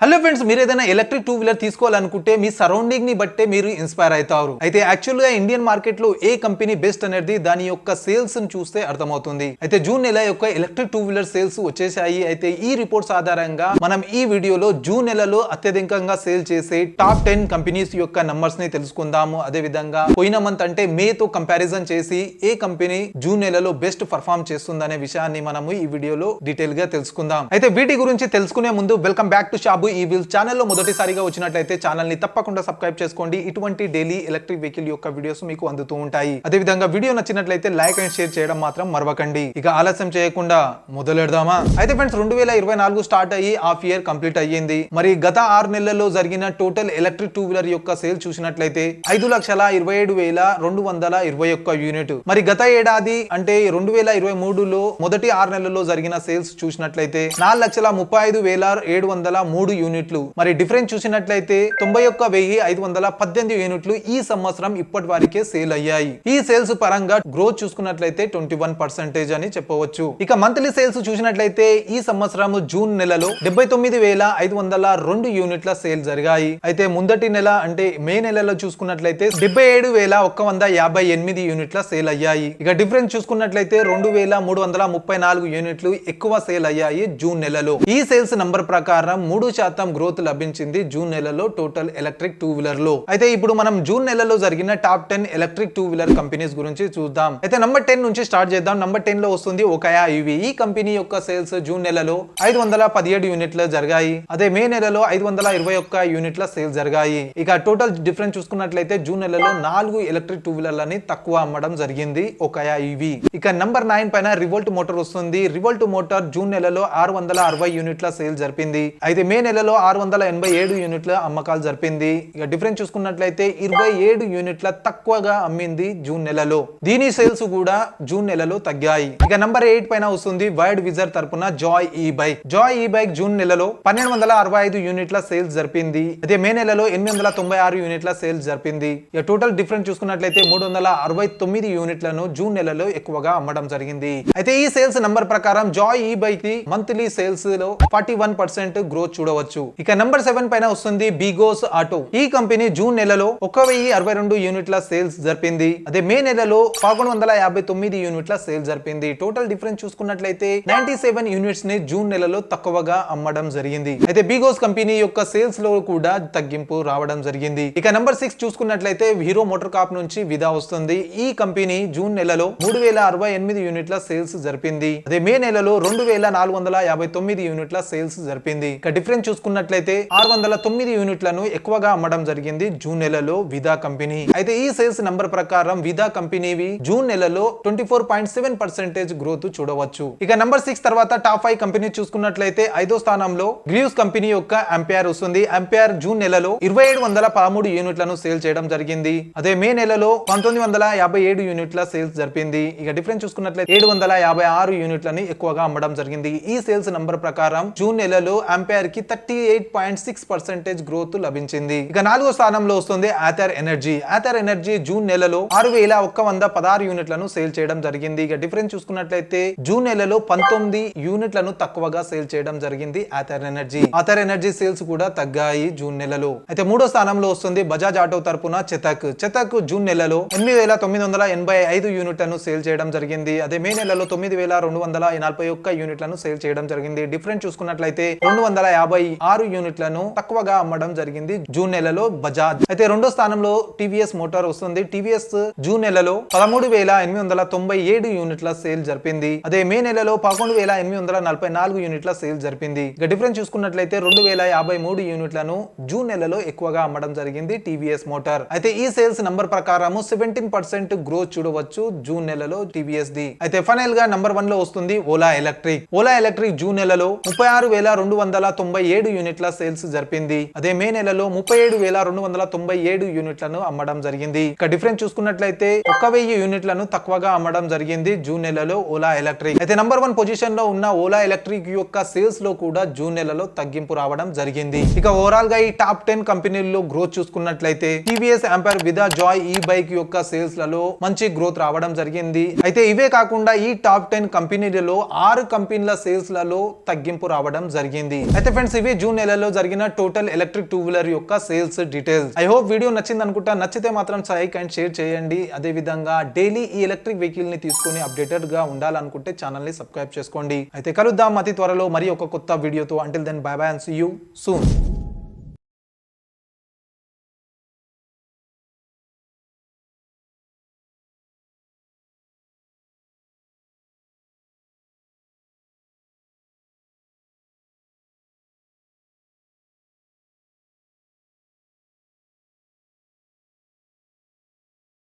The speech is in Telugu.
హలో ఫ్రెండ్స్, మీరు ఏదైనా ఎలక్ట్రిక్ టూ వీలర్ తీసుకోవాలనుకుంటే మీ సరౌండింగ్ ని బట్టే మీరు ఇన్స్పైర్ అవుతారు. అయితే యాక్చువల్ గా ఇండియన్ మార్కెట్ లో ఏ కంపెనీ బెస్ట్ అనేది దాని యొక్క సేల్స్ ని చూస్తే అర్థమవుతుంది. అయితే జూన్ నెల యొక్క ఎలక్ట్రిక్ టూ వీలర్ సేల్స్ వచ్చేసాయి. అయితే ఈ రిపోర్ట్స్ ఆధారంగా మనం ఈ వీడియోలో జూన్ నెలలో అత్యధికంగా సేల్ చేసే టాప్ 10 కంపెనీస్ యొక్క నంబర్స్ ని తెలుసుకుందాము. అదే విధంగా పోయిన మంత్ అంటే మే తో కంపారిజన్ చేసి ఏ కంపెనీ జూన్ నెలలో బెస్ట్ పర్ఫార్మ్ చేస్తుందనే విషయాన్ని మనము ఈ వీడియోలో డీటెయిల్ గా తెలుసుకుందాం. అయితే వీటి గురించి తెలుసుకునే ముందు వెల్కమ్ బ్యాక్ టు షాబు ఈ వీల్స్ ఛానల్లో మొదటిసారిగా వచ్చినట్లయితే ఛానల్ ని తప్పకుండా సబ్స్క్రైబ్ చేసుకోండి. ఇటువంటి డైలీ ఎలక్ట్రిక్ వెహికల్ యొక్క వీడియోస్ మీకు అందుతూ ఉంటాయి. అదే విధంగా వీడియో నచ్చినట్లయితే లైక్ అండ్ షేర్ చేయడం మాత్రం మరవకండి. ఇక ఆలస్యం చేయకుండా మొదలెడదామా? అయితే ఫ్రెండ్స్, 2024 స్టార్ట్ అయ్యి హాఫ్ ఇయర్ కంప్లీట్ అయ్యింది. మరి గత 6 నెలల్లో జరిగిన టోటల్ ఎలక్ట్రిక్ టూ వీలర్ యొక్క సేల్ చూసినట్లయితే 5,27,221 యూనిట్. మరి గత ఏడాది అంటే 2023లో మొదటి 6 నెలల్లో జరిగిన సేల్స్ చూసినట్లయితే 4,35,703 యూనిట్లు. మరి డిఫరెన్స్ చూసినట్లయితే 91,518 యూనిట్లు ఈ సంవత్సరం ఇప్పటి వరకే సేల్ అయ్యాయి. ఈ సేల్స్ పరంగా గ్రోత్ చూసుకున్నట్లయితే 21% అని చెప్పవచ్చు. ఇక మంత్లీ సేల్స్ చూసినట్లయితే ఈ సంవత్సరం జూన్ నెలలో 79,502 యూనిట్ల సేల్ జరిగాయి. అయితే ముందటి నెల అంటే మే నెలలో చూసుకున్నట్లయితే 77,158 యూనిట్ల సేల్ అయ్యాయి. ఇక డిఫరెన్స్ చూసుకున్నట్లయితే 2,334 యూనిట్లు ఎక్కువ సేల్ అయ్యాయి జూన్ నెలలో. ఈ సేల్స్ నంబర్ ప్రకారం 3% గ్రోత్ లభించింది జూన్ నెలలో టోటల్ ఎలక్ట్రిక్ టూ వీలర్ లో. అయితే ఇప్పుడు మనం జూన్ నెలలో జరిగిన top 10 electric two wheeler companies గురించి చూద్దాం. అయితే నంబర్ 10 నుంచి స్టార్ట్ చేద్దాం. నంబర్ 10 లో వస్తుంది ఒకయా ఈవీ. ఈ కంపెనీ యొక్క సేల్స్ జూన్ నెలలో 517 యూనిట్ల జరిగాయి. అదే మే నెలలో 521 యూనిట్ల సేల్ జరిగాయి. ఇక టోటల్ డిఫరెన్స్ చూసుకున్నట్లయితే జూన్ నెలలో 4 ఎలక్ట్రిక్ టూ వీలర్లని తక్కువ అమ్మడం జరిగింది ఒకయా ఈవీ. ఇక నంబర్ 9 పైన రివోల్ట్ మోటార్ వస్తుంది. రివోల్ట్ మోటార్ జూన్ నెలలో 660 యూనిట్ల సేల్ జరిపింది. అయితే మే నెలలో 687 యూనిట్ల అమ్మకాలు జరిపింది. ఇక డిఫరెన్స్ చూసుకున్నట్లయితే 27 యూనిట్ల తక్కువగా అమ్మింది జూన్ నెలలో. దీని సేల్స్ కూడా జూన్ నెలలో తగ్గాయి. ఇక నంబర్ 8 పైన వస్తుంది వైడ్ విజర్ తరపున జాయ్ ఈ బైక్. జాయ్ ఈ బైక్ జూన్ నెలలో 1265 యూనిట్ల సేల్స్ జరిపింది. అదే మే నెలలో 896 యూనిట్ల సేల్స్ జరిపింది. ఇక టోటల్ డిఫరెన్స్ చూసుకున్నట్లయితే 369 యూనిట్లను జూన్ నెలలో ఎక్కువగా అమ్మడం జరిగింది. అయితే ఈ సేల్స్ నంబర్ ప్రకారం జాయ్ ఈ బైక్ ది మంత్లీ సేల్స్ లో 41% గ్రోత్ చూడవచ్చు. ఇక నంబర్ 7 పైన వస్తుంది బిగోస్ ఆటో. ఈ కంపెనీ జూన్ నెలలో 1,062 యూనిట్ల సేల్స్ జరిపింది. అదే మే నెలలో 1159 యూనిట్ల సేల్స్ జరిపింది. టోటల్ డిఫరెన్స్ చూసుకున్నట్లయితే 97 యూనిట్స్ ని జూన్ నెలలో తక్కువగా అమ్మడం జరిగింది. అయితే బిగోస్ కంపెనీ యొక్క సేల్స్ లో కూడా తగ్గింపు రావడం జరిగింది. ఇక నంబర్ 6 చూసుకున్నట్లయితే హీరో మోటార్ కాప్ నుంచి విదా వస్తుంది. ఈ కంపెనీ జూన్ నెలలో 3,068 యూనిట్ల సేల్స్ జరిపింది. అదే మే నెలలో 2,459 యూనిట్ల సేల్స్ జరిపింది. ఇక డిఫరెన్స్ చూసుకున్నట్లయితే 609 యూనిట్లను ఎక్కువగా అమ్మడం జరిగింది జూన్ నెలలో విదా కంపెనీ. అయితే ఈ సేల్స్ నంబర్ ప్రకారం విదా కంపెనీవి జూన్ నెలలో 24.7% గ్రోత్ చూడవచ్చు. ఇక నంబర్ 6 తర్వాత టాప్ 5 కంపెనీ చూసుకున్నట్లయితే 5వ స్థానంలో గ్రీవ్స్ కంపెనీ యొక్క అంపైర్ వస్తుంది. అంపైర్ జూన్ నెలలో 2713 యూనిట్లను సేల్ చేయడం జరిగింది. అదే మే నెలలో 1957 యూనిట్ల సేల్స్ జరిపింది. ఇక డిఫరెన్స్ చూసుకున్నట్లయితే 756 యూనిట్లని ఎక్కువగా అమ్మడం జరిగింది. ఈ సేల్స్ నంబర్ ప్రకారం జూన్ నెలలో అంపైర్ కి 38.6% గ్రోత్ లభించింది. ఇక 4వ స్థానంలో వస్తుంది Ather Energy. Ather Energy June నెలలో 6,116 యూనిట్లను సేల్ చేయడం జరిగింది. ఇక డిఫరెన్స్ చూసుకున్నట్లయితే జూన్ నెలలో 19 యూనిట్లను తక్కువగా సేల్ చేయడం జరిగింది Ather Energy. Ather Energy sales కూడా తగ్గాయి జూన్ నెలలో. అయితే 3వ స్థానంలో వస్తుంది బజాజ్ ఆటో తరపున చెతక్. చెతక్ జూన్ నెలలో 8,985 యూనిట్లను సేల్ చేయడం జరిగింది. అదే మే నెలలో 9,241 యూనిట్లను సేల్ చేయడం జరిగింది. డిఫరెన్స్ చూసుకున్నట్లయితే 256 యూనిట్లను తక్కువగా అమ్మడం జరిగింది జూన్ నెలలో బజాజ్. అయితే 2వ స్థానంలో టీవీఎస్ మోటార్ వస్తుంది. టీవీఎస్ జూన్ నెలలో 13,897 యూనిట్ల సేల్ జరిపింది. అదే మే నెలలో 11,844 యూనిట్ల సేల్ జరిపింది. ఇక డిఫరెన్స్ చూసుకున్నట్లయితే 2,053 యూనిట్లను జూన్ నెలలో ఎక్కువగా అమ్మడం జరిగింది టీవీఎస్ మోటార్. అయితే ఈ సేల్స్ నంబర్ ప్రకారం 17% గ్రోత్ చూడవచ్చు జూన్ నెలలో టీవీఎస్ ది. అయితే ఫైనల్ గా నంబర్ 1 లో వస్తుంది Ola electric. Ola electric June నెలలో 36,297 యూనిట్ల సేల్స్ జరిపింది. అదే మే నెలలో 37,297 యూనిట్లను అమ్మడం జరిగింది. ఇక డిఫరెన్స్ చూసుకున్నట్లయితే 1,000 యూనిట్లను తక్కువగా అమ్మడం జరిగింది జూన్ నెలలో ఓలా ఎలక్ట్రిక్. అయితే నంబర్ 1 పొజిషన్ లో ఉన్న ఓలా ఎలక్ట్రిక్ యొక్క సేల్స్ లో కూడా జూన్ నెలలో తగ్గింపు రావడం జరిగింది. ఇక ఓవరాల్ గా ఈ టాప్ 10 కంపెనీల్లో గ్రోత్ చూసుకున్నట్లయితే టీవీఎస్ అంపైర్ విదా జాయ్ ఈ బైక్ యొక్క సేల్స్ లలో మంచి గ్రోత్ రావడం జరిగింది. అయితే ఇవే కాకుండా ఈ టాప్ 10 కంపెనీలలో 6 కంపెనీల సేల్స్ లలో తగ్గింపు రావడం జరిగింది. అయితే ఫ్రెండ్స్, ఇవి ఇవి జూన్ నెలలో జరిగిన టోటల్ ఎలక్ట్రిక్ టూ వీలర్ యొక్క sales details. I hope video నచ్చింది అనుకుంటా. నచ్చితే మాత్రం లైక్ అండ్ షేర్ చేయండి. అదే విధంగా డైలీ ఈ ఎలక్ట్రిక్ వెహికల్ ని తీసుకొని అప్డేటెడ్ గా ఉండాలనుకుంటే ఛానల్ ని సబ్స్క్రైబ్ చేసుకోండి. అయితే కలుద్దాం అతి త్వరలో మరి ఒక కొత్త వీడియోతో. Until then bye bye and see you soon.